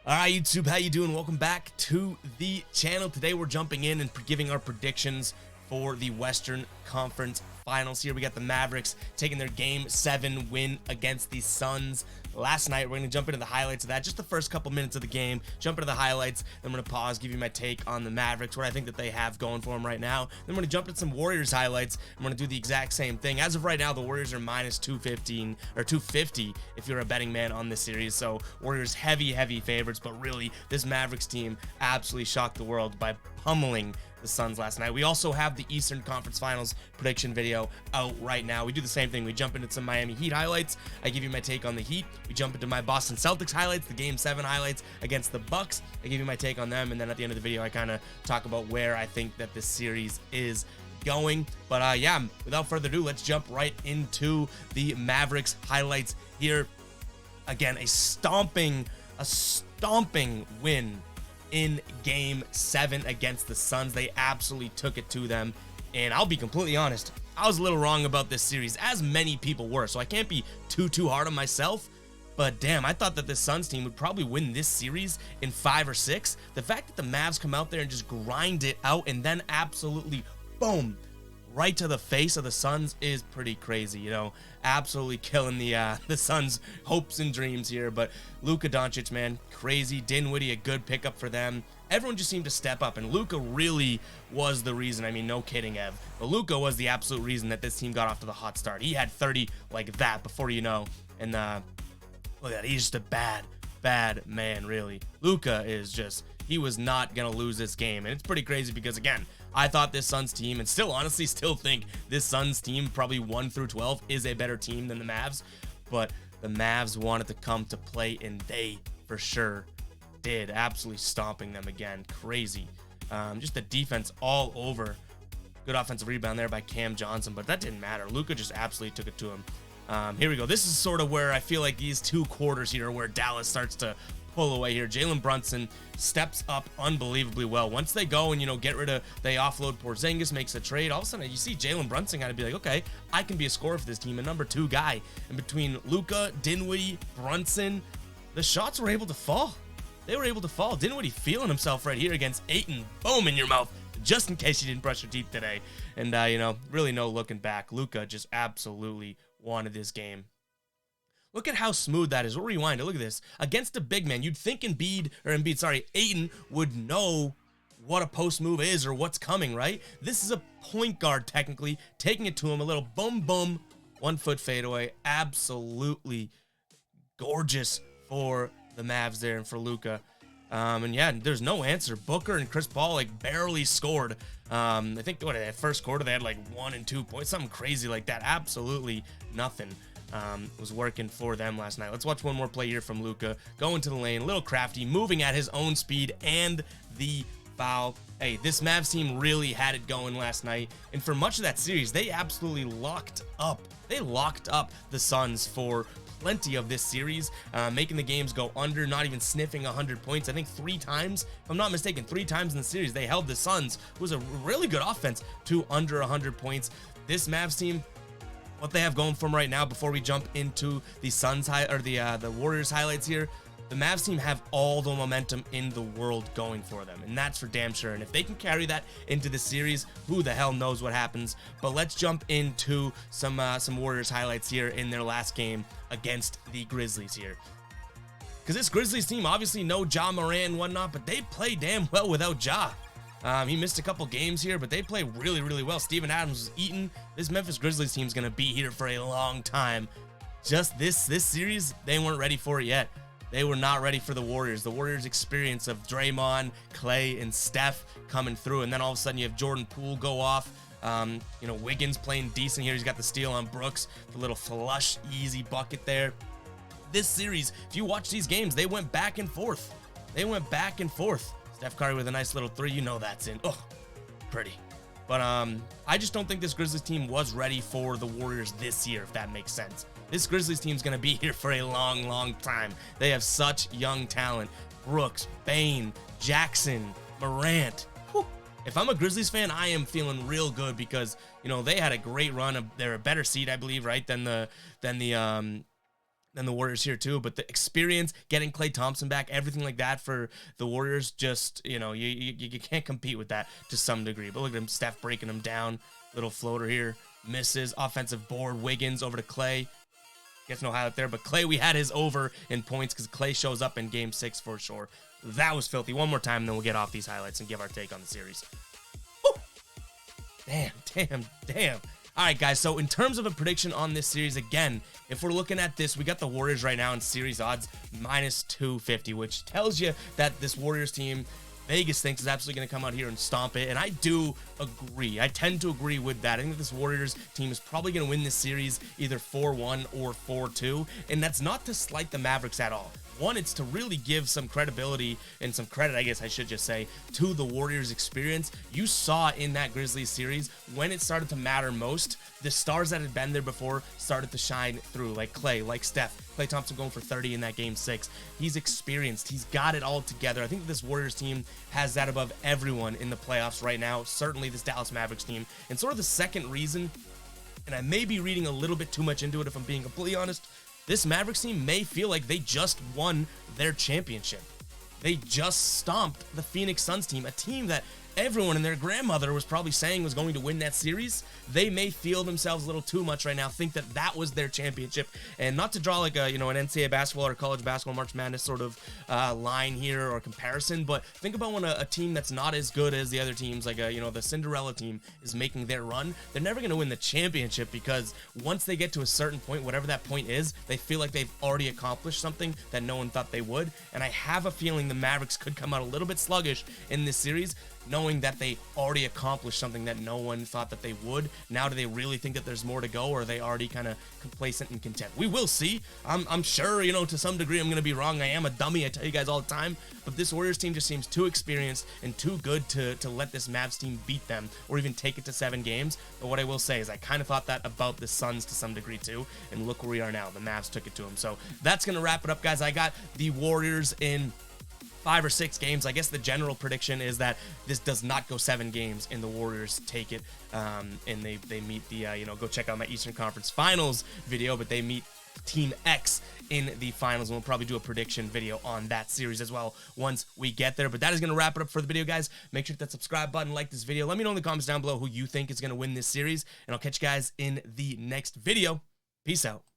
All right, YouTube, how you doing? Welcome back to the channel. Today we're jumping in and giving our predictions for the Western Conference Finals. Here we got the Mavericks taking their Game 7 win against the Suns last night. We're going to jump into the highlights of that, just the first couple minutes of the game, jump into the highlights, then I'm going to pause, give you my take on the Mavericks, what I think that they have going for them right now. Then we're going to jump into some Warriors highlights. I'm going to do the exact same thing. As of right now, the Warriors are minus 215 or 250 if you're a betting man on this series. So Warriors heavy favorites, but really this Mavericks team absolutely shocked the world by pummeling the Suns last night. We also have the Eastern Conference Finals prediction video out right now. We do the same thing. We jump into some Miami Heat highlights. I give you my take on the Heat. We jump into my Boston Celtics highlights, the Game 7 highlights against the Bucks. I give you my take on them, and then at the end of the video, I kind of talk about where I think that this series is going. But yeah, without further ado, let's jump right into the Mavericks highlights here. Again, a stomping win in Game 7 against the Suns. They absolutely took it to them, and I'll be completely honest, I was a little wrong about this series, as many people were, so I can't be too hard on myself. But damn, I thought that this Suns team would probably win this series in 5 or 6. The fact that the Mavs come out there and just grind it out and then absolutely boom right to the face of the Suns is pretty crazy, you know, absolutely killing the Suns' hopes and dreams here. But Luka Doncic, man, crazy. Dinwiddie, a good pickup for them. Everyone just seemed to step up, and Luka really was the reason. I mean, no kidding, Ev. But Luka was the absolute reason that this team got off to the hot start. He had 30 like that before you know, and look at that, he's just a bad man, really. Luka is just, he was not gonna lose this game, and it's pretty crazy because, again, I thought this Suns team, and still honestly still think this Suns team, probably 1 through 12, is a better team than the Mavs. But the Mavs wanted to come to play, and they for sure did, absolutely stomping them again. Crazy. Just the defense all over. Good offensive rebound there by Cam Johnson, but that didn't matter. Luka just absolutely took it to him. Here we go. This is sort of where I feel like these 2 quarters here where Dallas starts to pull away here. Jalen Brunson steps up unbelievably well. Once they go and, you know, they offload Porzingis, makes a trade, all of a sudden you see Jalen Brunson kind of be like, okay, I can be a scorer for this team, a number 2 guy. And between Luka, Dinwiddie, Brunson, the shots were able to fall. They were able to fall. Dinwiddie feeling himself right here against Ayton. Boom in your mouth, just in case you didn't brush your teeth today. And, you know, really no looking back. Luka just absolutely wanted this game. Look at how smooth that is. We'll rewind it. Look at this. Against a big man, you'd think Ayton would know what a post move is or what's coming, right? This is a point guard, technically, taking it to him. A little boom, 1 foot fadeaway. Absolutely gorgeous for the Mavs there and for Luka. And yeah, there's no answer. Booker and Chris Paul like barely scored. I think that first quarter they had like 1 and 2 points, something crazy like that. Absolutely nothing was working for them last night. Let's watch one more play here from Luka. Going to the lane, a little crafty, moving at his own speed, and the foul. Hey, this Mavs team really had it going last night, and for much of that series, they absolutely locked up. They locked up the Suns for plenty of this series, making the games go under, not even sniffing 100 points. I think 3 times, if I'm not mistaken, 3 times in the series, they held the Suns, who was a really good offense, to under 100 points. This Mavs team, what they have going for them right now, before we jump into the Suns the Warriors highlights here, the Mavs team have all the momentum in the world going for them, and that's for damn sure. And if they can carry that into the series, who the hell knows what happens. But let's jump into some Warriors highlights here in their last game against the Grizzlies here. Because this Grizzlies team, obviously no Ja Morant and whatnot, but they play damn well without Ja. He missed a couple games here, but they play really well. Steven Adams was eating. This Memphis Grizzlies team is going to be here for a long time. Just this series, they weren't ready for it yet. They were not ready for the Warriors. The Warriors' experience of Draymond, Clay, and Steph coming through, and then all of a sudden you have Jordan Poole go off. You know, Wiggins playing decent here. He's got the steal on Brooks, the little flush, easy bucket there. This series, if you watch these games, they went back and forth. Steph Curry with a nice little 3, you know that's in. Oh, pretty. But I just don't think this Grizzlies team was ready for the Warriors this year, if that makes sense. This Grizzlies team's going to be here for a long time. They have such young talent. Brooks, Bane, Jackson, Morant. Whew. If I'm a Grizzlies fan, I am feeling real good because, you know, they had a great run. They're a better seed, I believe, right, than the than the Warriors here too, but the experience, getting Klay Thompson back, everything like that for the Warriors, just, you know, you can't compete with that to some degree. But look at him, Steph breaking him down, little floater here, misses, offensive board, Wiggins over to Klay. Gets no highlight there, but Klay, we had his over in points because Klay shows up in game 6 for sure. That was filthy. One more time, then we'll get off these highlights and give our take on the series. Woo! Damn. All right, guys, so in terms of a prediction on this series, again, if we're looking at this, we got the Warriors right now in series odds -250, which tells you that this Warriors team, Vegas thinks, is absolutely going to come out here and stomp it, and I do agree. I tend to agree with that. I think that this Warriors team is probably going to win this series either 4-1 or 4-2, and that's not to slight the Mavericks at all. One, it's to really give some credibility and some credit, I guess I should just say, to the Warriors' experience. You saw in that Grizzlies series, when it started to matter most, the stars that had been there before started to shine through, like Klay, like Steph. Klay Thompson going for 30 in that game 6. He's experienced. He's got it all together. I think that this Warriors team has that above everyone in the playoffs right now, certainly this Dallas Mavericks team. And sort of the second reason, and I may be reading a little bit too much into it if I'm being completely honest, this Mavericks team may feel like they just won their championship. They just stomped the Phoenix Suns team, a team that everyone and their grandmother was probably saying was going to win that series. They may feel themselves a little too much right now, think that that was their championship. And not to draw like a, you know, an NCAA basketball or college basketball March Madness sort of line here or comparison, but think about when a team that's not as good as the other teams, like you know, the Cinderella team is making their run. They're never going to win the championship because once they get to a certain point, whatever that point is, they feel like they've already accomplished something that no one thought they would. And I have a feeling the Mavericks could come out a little bit sluggish in this series, knowing that they already accomplished something that no one thought that they would. Now, do they really think that there's more to go, or are they already kind of complacent and content? We will see. I'm sure, you know, to some degree I'm going to be wrong. I am a dummy, I tell you guys all the time, but this Warriors team just seems too experienced and too good to let this Mavs team beat them or even take it to 7 games. But what I will say is I kind of thought that about the Suns to some degree too, and look where we are now. The Mavs took it to them. So that's going to wrap it up, guys. I got the Warriors in 5 or 6 games. I guess the general prediction is that this does not go 7 games and the Warriors take it, and they meet the you know, go check out my Eastern Conference Finals video, but they meet Team X in the finals, and we'll probably do a prediction video on that series as well once we get there. But that is going to wrap it up for the video, guys. Make sure to hit that subscribe button, like this video. Let me know in the comments down below who you think is going to win this series, and I'll catch you guys in the next video. Peace out.